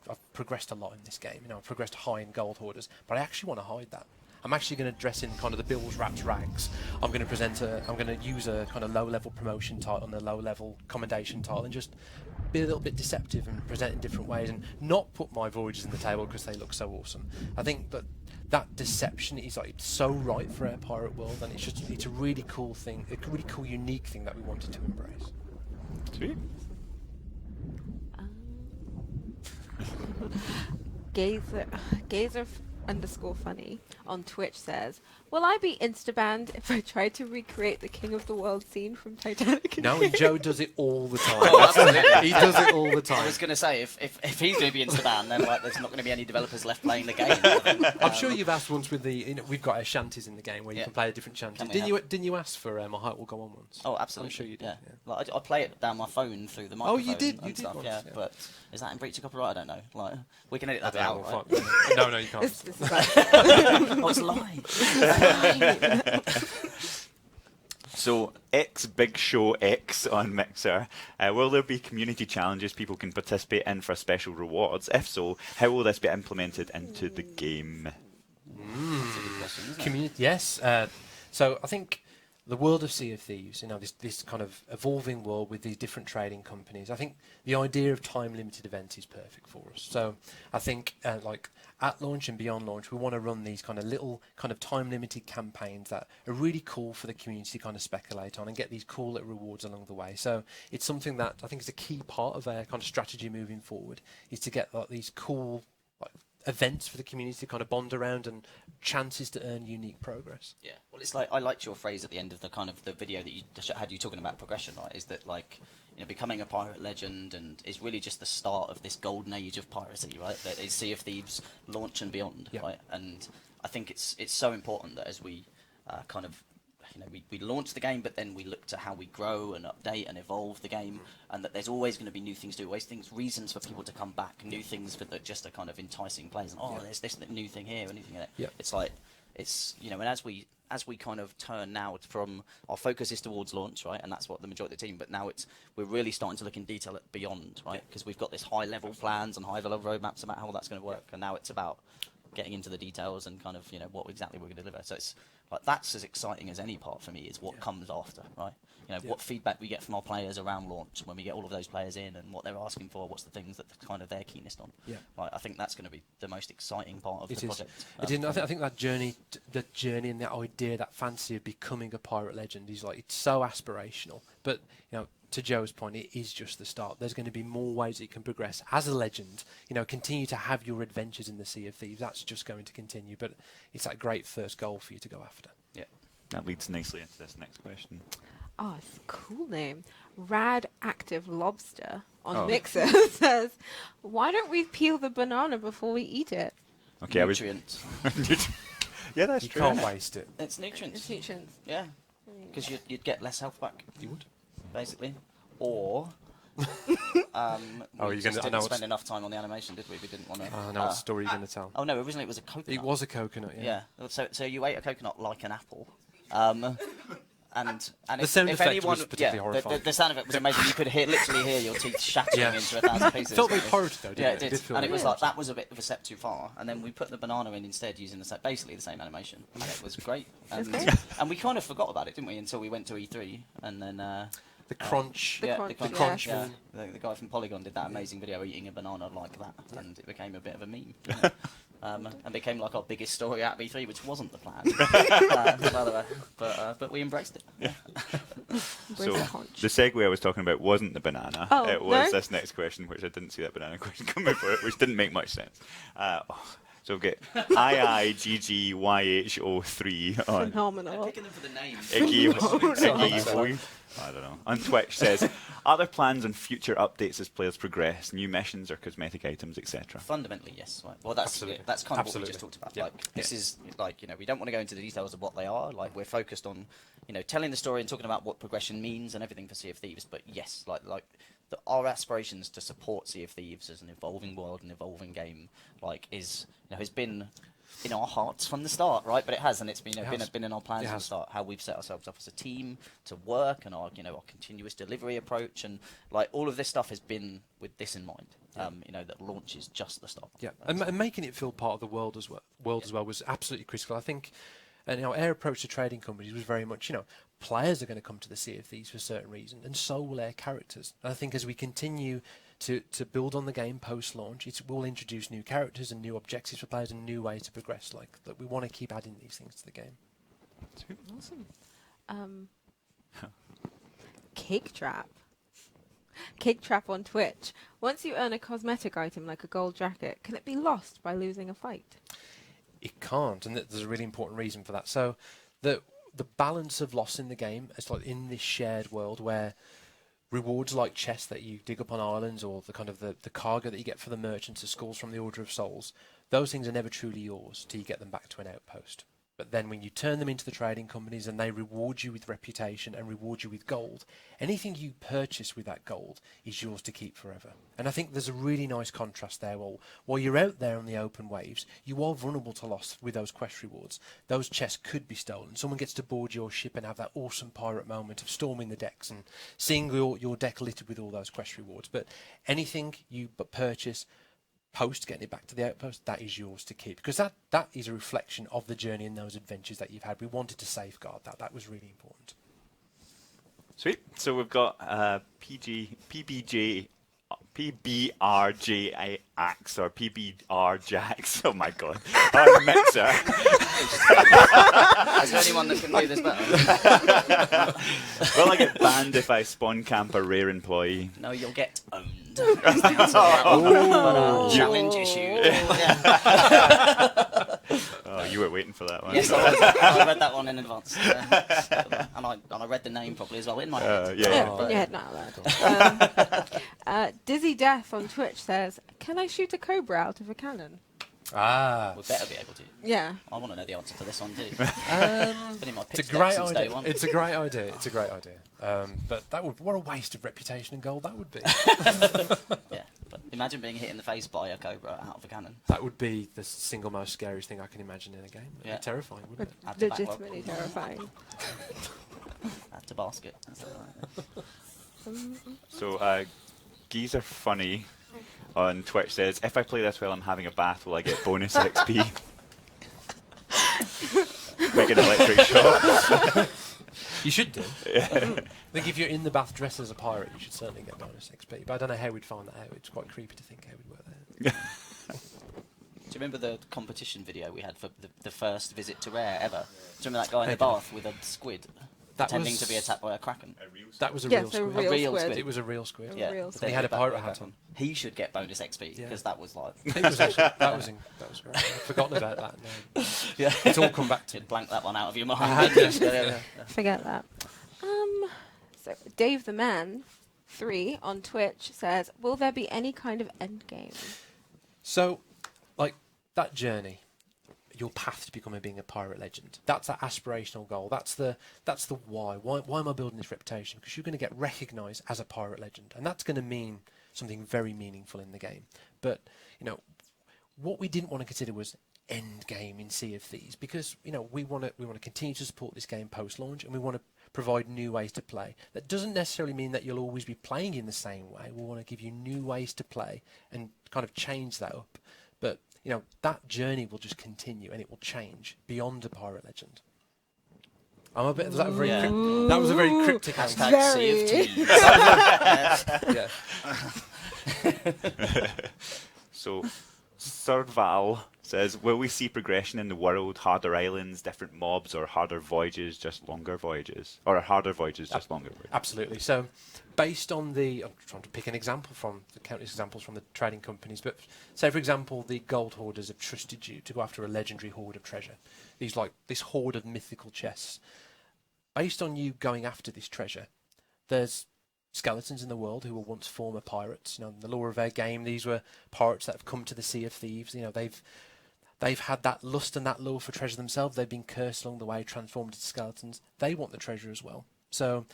I've progressed a lot in this game. I've progressed high in Gold Hoarders, but I actually want to hide that. I'm actually going to dress in kind of the Bill's Wraps rags. I'm going to use a kind of low-level promotion title and a low-level commendation title, and just be a little bit deceptive and present in different ways, and not put my voyages in the table because they look so awesome. I think that deception is it's so right for our pirate world, and it's a really cool thing, a really cool, unique thing that we wanted to embrace. Sweet. Gazer underscore funny on Twitch says, will I be insta-banned if I try to recreate the King of the World scene from Titanic? No, and Joe does it all the time. Oh, absolutely. He does it all the I time. was going to say, if he's going to be insta-banned, then there's not going to be any developers left playing the game. I'm sure you've asked once with we've got our shanties in the game where you can play a different shanty. Didn't you ask for My Heart Will Go On once? Oh, absolutely. I'm sure you did. Yeah. Like, I play it down my phone through the microphone. Oh, you did. And stuff. Once, yeah. But is that in breach of copyright? I don't know. Like, we can edit that Yeah, out. well, Right? fine. No, you can't. This is like, Oh, it's live. So, X Big Show X on Mixer. Will there be community challenges people can participate in for special rewards? If so, how will this be implemented into the game? That's a good question, isn't it? Community, yes. So I think the world of Sea of Thieves, this kind of evolving world with these different trading companies, I think the idea of time-limited events is perfect for us. So I think at launch and beyond launch, we want to run these kind of little kind of time-limited campaigns that are really cool for the community to kind of speculate on and get these cool little rewards along the way. So it's something that I think is a key part of our kind of strategy moving forward, is to get these cool events for the community to kind of bond around and chances to earn unique progress. Yeah, well, it's like I liked your phrase at the end of the kind of the video that you had you talking about progression, right? Is that becoming a pirate legend and is really just the start of this golden age of piracy, right? That is Sea of Thieves launch and beyond, right? And I think it's so important that as we kind of we launch the game, but then we look to how we grow and update and evolve the game, and that there's always going to be new things to do, always reasons for people to come back, new things that just are kind of enticing players. And, there's this new thing here, anything in it. Yeah. It's like and as we kind of turn now from our focus is towards launch, right, and that's what the majority of the team. But now we're really starting to look in detail at beyond, right, because we've got this high level plans and high level roadmaps about how that's going to work, and now it's about getting into the details and kind of what exactly we're going to deliver. So it's like that's as exciting as any part for me is what comes after, right? What feedback we get from our players around launch when we get all of those players in and what they're asking for, what's the things that kind of they're keenest on. Yeah. Right, I think that's going to be the most exciting part of the project. I think that journey and that idea, that fantasy of becoming a pirate legend is like, it's so aspirational. But to Joe's point, it is just the start. There's going to be more ways that you can progress as a legend. Continue to have your adventures in the Sea of Thieves. That's just going to continue. But it's that great first goal for you to go after. Yeah. That leads nicely into this next question. Oh, it's a cool name. Rad Active Lobster on Oh. Mixer says, why don't we peel the banana before we eat it? Okay, Nutrients. Yeah, that's You true. can't waste it. It's nutrients. It's nutrients. Yeah. Because you'd get less health back, You would. basically. Or... we you're just gonna- I know didn't what's- spend enough time on the animation, did we? We didn't want to... I know what story you're going to tell. Oh, no, originally it was a coconut. It was a coconut, yeah. Yeah. So you ate a coconut like an apple. And The sound if effect anyone, was particularly horrifying. The sound effect was amazing. You could literally hear your teeth shattering Yeah. into 1,000 pieces. It felt very pirated though, didn't Yeah, it? it did. feel And it was very like, that was a bit of a step too far. And then we put the banana in instead using basically the same animation. And it was great. And, great. and we kind of forgot about it, didn't we, until we went to E3. And then... the crunch. The yeah, crunch, the yeah. crunch. Yeah. The guy from Polygon did that amazing video eating a banana like that, and it became a bit of a meme. And became like our biggest story at B3, which wasn't the plan, by the way. But we embraced it. So the crunch? the segue I was talking about wasn't the banana. Oh, it was no? this next question, which I didn't see that banana question coming for it, which didn't make much sense. So we've got IIGGYH03 on Phenomenal. Picking them for the name. Iggy, I don't know. On Twitch says, are there plans on future updates as players progress, new missions or cosmetic items, etc.? Fundamentally, yes. Right. Well, that's Absolutely. that's kind of what we Absolutely. just talked about. Yeah. Like this is like we don't want to go into the details of what they are. Like we're focused on telling the story and talking about what progression means and everything for Sea of Thieves. But yes, our aspirations to support Sea of Thieves as an evolving world and evolving game, has been in our hearts from the start, right? But it has, and it's been been in our plans from the start. How we've set ourselves up as a team to work, and our our continuous delivery approach, and all of this stuff has been with this in mind. That launch is just the start. Yeah, and making it feel part of the world as well was absolutely critical. I think, and our approach to trading companies was very much, players are going to come to the Sea of Thieves for a certain reason, and so will their characters. And I think as we continue to build on the game post-launch, it will introduce new characters and new objectives for players and new ways to progress. That we want to keep adding these things to the game. Awesome. Cake Trap. Cake Trap on Twitch. Once you earn a cosmetic item like a gold jacket, can it be lost by losing a fight? It can't, and there's a really important reason for that. So the balance of loss in the game is like in this shared world where rewards like chests that you dig up on islands or the kind of the cargo that you get for the merchants, the skulls from the Order of Souls, those things are never truly yours till you get them back to an outpost. But then when you turn them into the trading companies and they reward you with reputation and reward you with gold, anything you purchase with that gold is yours to keep forever. And I think there's a really nice contrast there. While you're out there on the open waves, you are vulnerable to loss with those quest rewards. Those chests could be stolen. Someone gets to board your ship and have that awesome pirate moment of storming the decks and seeing your deck littered with all those quest rewards. But anything you purchase post getting it back to the outpost, that is yours to keep, because that is a reflection of the journey and those adventures that you've had. We wanted to safeguard that was really important. Sweet. So we've got PBRJAX or PBRJAX. Oh my god. Our mixer. Is there anyone that can do this better? Will I get banned if I spawn camp a rare employee? No, you'll get owned. Challenge issued. Oh, you were waiting for that one. Yes, I read that one in advance. And I read the name properly as well in my head. Yeah. In your head now, lad. Dizzy Death on Twitch says, can I shoot a cobra out of a cannon? We better be able to. Yeah. I want to know the answer to this one too. Been in my pitch It's a great deck since day idea. one. It's a great idea. But what a waste of reputation and gold that would be. Yeah, but imagine being hit in the face by a cobra out of a cannon. That would be the single most scariest thing I can imagine in a game. It'd Yeah. be terrifying, wouldn't it? Add to back Legitimately terrifying. Add to basket. So, Geezer Funny on Twitch says, if I play this while I'm having a bath, will I get bonus XP? Make an electric shock. You should do. I think if you're in the bath dressed as a pirate, you should certainly get bonus XP. But I don't know how we'd find that out. It's quite creepy to think how we'd work that out. Do you remember the competition video we had for the first visit to Rare ever? Do you remember that guy in the bath with a squid pretending to be attacked by a kraken? That was a Yes, real a squid. real squid. It was a real squid. Yeah, real but squid. He had a back pirate with hat that on. He should get bonus XP Yeah. because that was like It was actually, that was great. I'd forgotten about that. No. yeah. It's all come back to me. You'd blank that one out of your mind. had, didn't you? yeah. Forget that. So Dave the Man 3 on Twitch says, will there be any kind of endgame? So, like, that journey, your path to becoming being a pirate legend, that's that aspirational goal. That's the why. Why am I building this reputation? Because you're going to get recognised as a pirate legend, and that's going to mean something very meaningful in the game. But, you know, what we didn't want to consider was end game in Sea of Thieves, because, you know, we want to continue to support this game post-launch, and we want to provide new ways to play. That doesn't necessarily mean that you'll always be playing in the same way. We want to give you new ways to play and kind of change that up. But, you know, that journey will just continue and it will change beyond a pirate legend. I'm a bit. Was that a very that was a very cryptic answer. Hashtag Sea of Thieves. Yeah. So, Sir Val says, will we see progression in the world, harder islands, different mobs, or harder voyages, just longer voyages? Or harder voyages, just longer voyages? Absolutely. So, based on the, I'm trying to pick an example from the countless examples from the trading companies, but say, for example, the gold hoarders have trusted you to go after a legendary hoard of treasure. This hoard of mythical chests. Based on you going after this treasure, there's skeletons in the world who were once former pirates. You know, in the lore of our game, these were pirates that have come to the Sea of Thieves. You know, they've had that lust and that lure for treasure themselves. They've been cursed along the way, transformed into skeletons. They want the treasure as well. So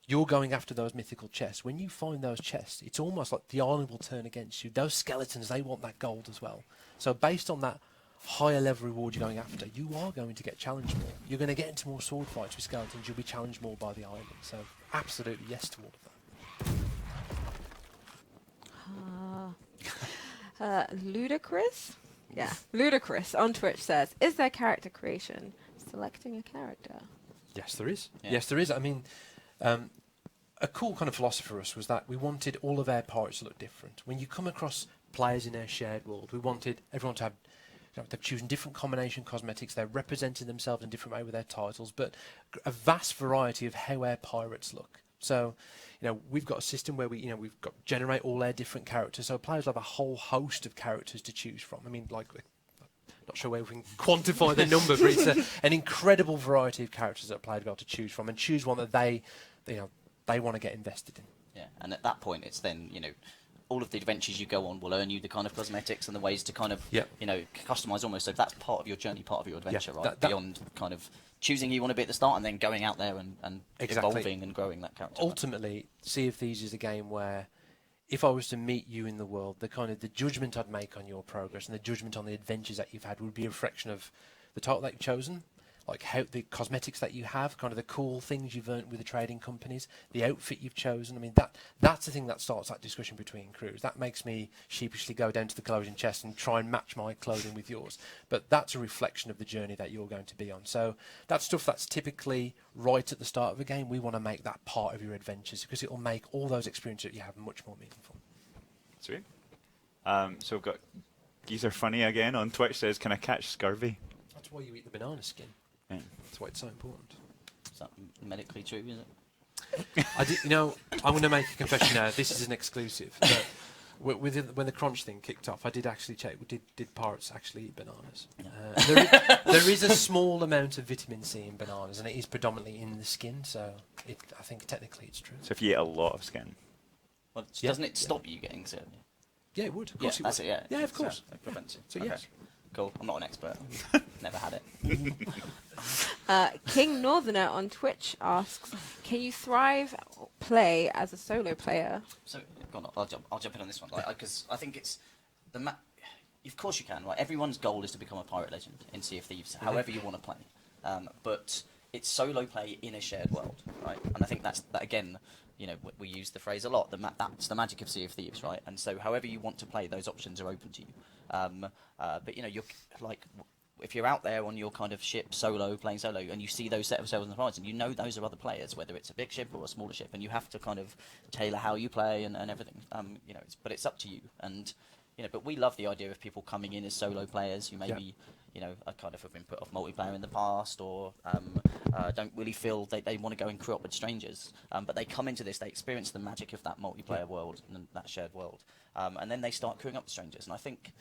you're going after those mythical chests. When you find those chests, it's almost like the island will turn against you. Those skeletons, they want that gold as well. So based on that higher level reward you're going after, you are going to get challenged more. You're going to get into more sword fights with skeletons. You'll be challenged more by the island. So absolutely yes to all of that. Ludicrous? Yeah, Ludicrous on Twitch says, is there character creation? Selecting a character. Yes, there is. Yeah. Yes, there is. I mean, a cool kind of philosophy for us was that we wanted all of our pirates to look different. When you come across players in our shared world, we wanted everyone to have, you know, they've chosen different combination cosmetics, they're representing themselves in a different way with their titles, but a vast variety of how our pirates look. So, you know, we've got a system where we've got generate all our different characters, so players have a whole host of characters to choose from. I mean, like, not sure where we can quantify the number, but it's an incredible variety of characters that a player will be able to choose from and choose one that they want to get invested in. Yeah, and at that point, it's then, you know, all of the adventures you go on will earn you the kind of cosmetics and the ways to kind of, Yep. you know, customize almost. So that's part of your journey, part of your adventure, right? that- Beyond kind of choosing who you want to be at the start and then going out there and Exactly. evolving and growing that character. Ultimately, Sea of Thieves is a game where if I was to meet you in the world, the judgment I'd make on your progress and the judgment on the adventures that you've had would be a reflection of the title that you've chosen, like how the cosmetics that you have, kind of the cool things you've earned with the trading companies, the outfit you've chosen. I mean, that's the thing that starts that discussion between crews. That makes me sheepishly go down to the clothing chest and try and match my clothing with yours. But that's a reflection of the journey that you're going to be on. So that's stuff that's typically right at the start of a game. We want to make that part of your adventures because it will make all those experiences that you have much more meaningful. Sweet. So we've got Geezer Funny again on Twitch says, can I catch scurvy? That's why you eat the banana skin. Yeah. That's why it's so important. Is that medically true, is it? I'm going to make a confession now. This is an exclusive. But when the crunch thing kicked off, I did actually check. Did pirates actually eat bananas? There is a small amount of vitamin C in bananas, and it is predominantly in the skin. So I think technically it's true. So if you eat a lot of skin. Well, Yeah, doesn't it stop you getting sick? Yeah, it would. Of Yeah, course it that's would. it, yeah. Yeah, of course. So, prevention. So Okay. yes. Cool. I'm not an expert. Never had it. King Northerner on Twitch asks, can you thrive play as a solo player? So, go on, I'll jump in on this one, because I think it's of course you can, right? Everyone's goal is to become a pirate legend in Sea of Thieves, however you want to play. But it's solo play in a shared world, right? And I think that again, we use the phrase a lot. That's the magic of Sea of Thieves, right? And so, however you want to play, those options are open to you. But you're like, if you're out there on your kind of ship solo, playing solo, and you see those set of sails on the horizon, you know those are other players, whether it's a big ship or a smaller ship, and you have to kind of tailor how you play and everything. But it's up to you. And but we love the idea of people coming in as solo players who maybe are kind of have been put off multiplayer in the past, or don't really feel they want to go and crew up with strangers. But they come into this, they experience the magic of that multiplayer world and that shared world, and then they start crewing up with strangers. And I think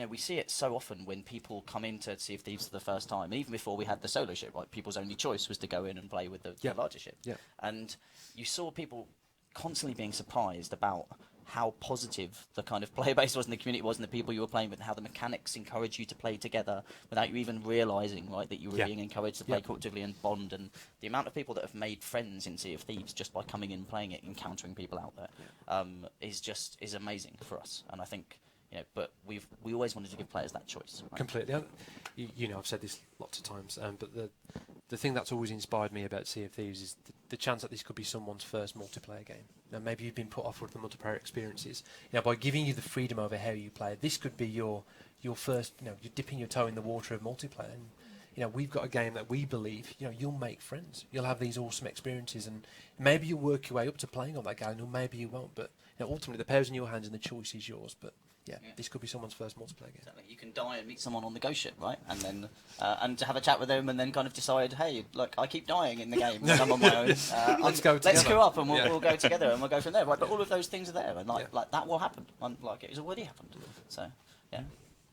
we see it so often when people come into Sea of Thieves for the first time, and even before we had the solo ship, right? People's only choice was to go in and play with the larger ship. Yeah. And you saw people constantly being surprised about how positive the kind of player base was and the community was and the people you were playing with, and how the mechanics encourage you to play together without you even realising, right, that you were being encouraged to play cooperatively and bond. And the amount of people that have made friends in Sea of Thieves just by coming in, playing it, encountering people out there, is amazing for us. And I think but we always wanted to give players that choice. Right? Completely. I've said this lots of times, but the thing that's always inspired me about Sea of Thieves is the chance that this could be someone's first multiplayer game. Now, maybe you've been put off with the multiplayer experiences. By giving you the freedom over how you play, this could be your first. You're dipping your toe in the water of multiplayer. And we've got a game that we believe, you'll make friends. You'll have these awesome experiences, and maybe you'll work your way up to playing on that game, or maybe you won't. But ultimately, the power's in your hands and the choice is yours. But this could be someone's first multiplayer game. Exactly. You can die and meet someone on the ghost ship, right? And then and to have a chat with them, and then kind of decide, hey, look, I keep dying in the game when I'm on my own. Let's go together. Let's queue up and we'll go together and we'll go from there, right? But all of those things are there, and like that will happen. Like it's already happened. So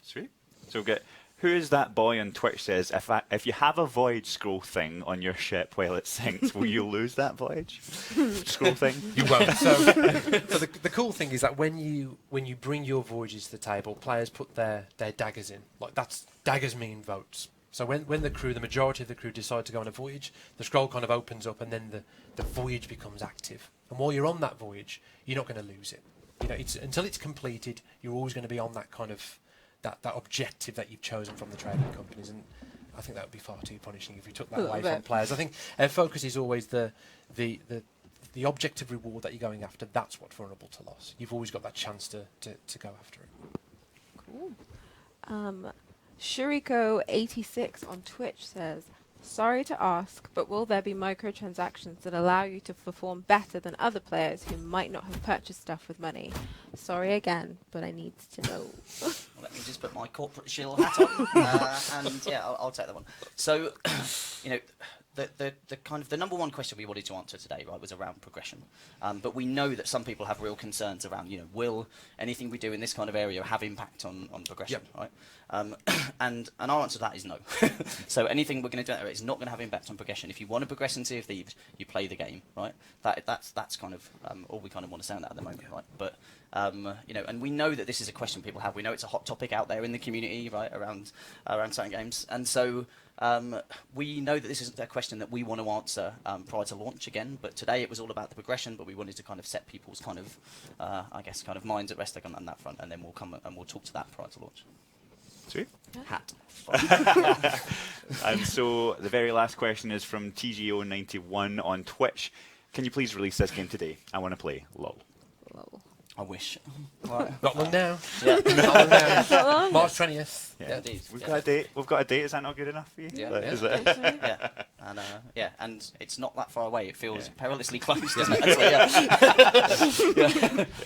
sweet. So we'll get. Who is that boy on Twitch says, if you have a voyage scroll thing on your ship while it sinks, will you lose that voyage scroll thing? You won't. So the cool thing is that when you bring your voyages to the table, players put their daggers in. Like daggers mean votes. So when the majority of the crew decide to go on a voyage, the scroll kind of opens up, and then the voyage becomes active. And while you're on that voyage, you're not going to lose it. Until it's completed, you're always going to be on that kind of that objective that you've chosen from the trading companies, and I think that would be far too punishing if we took that away from players. I think our focus is always the objective reward that you're going after. That's what's vulnerable to loss. You've always got that chance to go after it. Cool. Shuriko86 on Twitch says, sorry to ask, but will there be microtransactions that allow you to perform better than other players who might not have purchased stuff with money? Sorry again, but I need to know. Let me just put my corporate shill hat on, and I'll take that one. So, the kind of the number one question we wanted to answer today, right, was around progression. But we know that some people have real concerns around, will anything we do in this kind of area have impact on progression, right? And our answer to that is no. So anything we're going to do there is not going to have impact on progression. If you want to progress in Sea of Thieves, you play the game, right? That's kind of all we kind of want to say on that at the moment, right? But and we know that this is a question people have. We know it's a hot topic out there in the community, right, around certain games, and so we know that this isn't a question that we want to answer prior to launch again. But today it was all about the progression, but we wanted to kind of set people's kind of minds at rest on that front, and then we'll come and we'll talk to that prior to launch. Sweet. Hat. And so the very last question is from TGO91 on Twitch. Can you please release this game today? I want to play LOL. I wish. Not long now. Yeah. Not long now. March 20th. Yeah. We've got a date. We've got a date. Is that not good enough for you? Yeah. Is it? Yeah. And it's not that far away. It feels perilously close, doesn't it?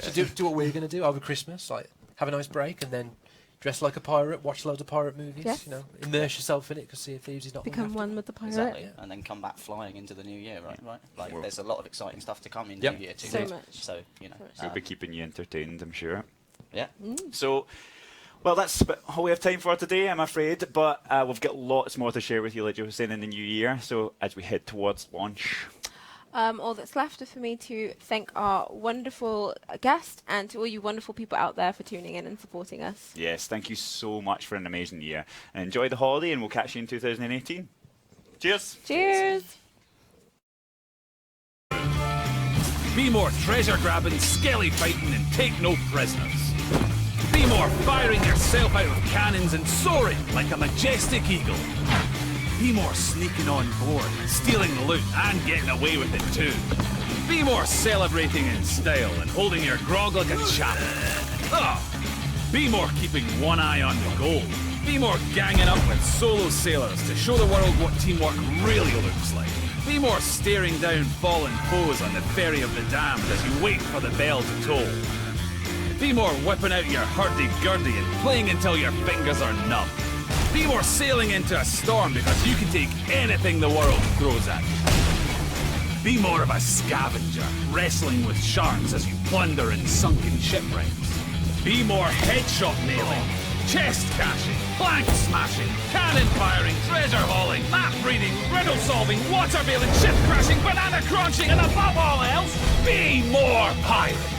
So do what we're going to do over Christmas. Like have a nice break and then dress like a pirate, watch loads of pirate movies. Yes. Immerse yourself in it because Sea of Thieves is not. Become one with the pirate. Exactly. And then come back flying into the new year, right? Like there's a lot of exciting stuff to come in New Year too. So much. So we'll be keeping you entertained, I'm sure. Yeah. So, well, that's all we have time for today, I'm afraid. But we've got lots more to share with you, like Joe was saying, in the new year. So as we head towards launch. All that's left is for me to thank our wonderful guest and to all you wonderful people out there for tuning in and supporting us. Yes, thank you so much for an amazing year. And enjoy the holiday, and we'll catch you in 2018. Cheers. Cheers. Be more treasure grabbing, skelly fighting, and take no prisoners. Be more firing yourself out of cannons and soaring like a majestic eagle. Be more sneaking on board, stealing the loot and getting away with it too. Be more celebrating in style and holding your grog like a champ. Oh, be more keeping one eye on the goal. Be more ganging up with solo sailors to show the world what teamwork really looks like. Be more staring down fallen foes on the ferry of the damned as you wait for the bell to toll. Be more whipping out your hurdy-gurdy and playing until your fingers are numb. Be more sailing into a storm because you can take anything the world throws at you. Be more of a scavenger, wrestling with sharks as you plunder in sunken shipwrecks. Be more headshot nailing, chest cashing, plank smashing, cannon firing, treasure hauling, map reading, riddle solving, water bailing, ship crashing, banana crunching, and above all else, be more pirate.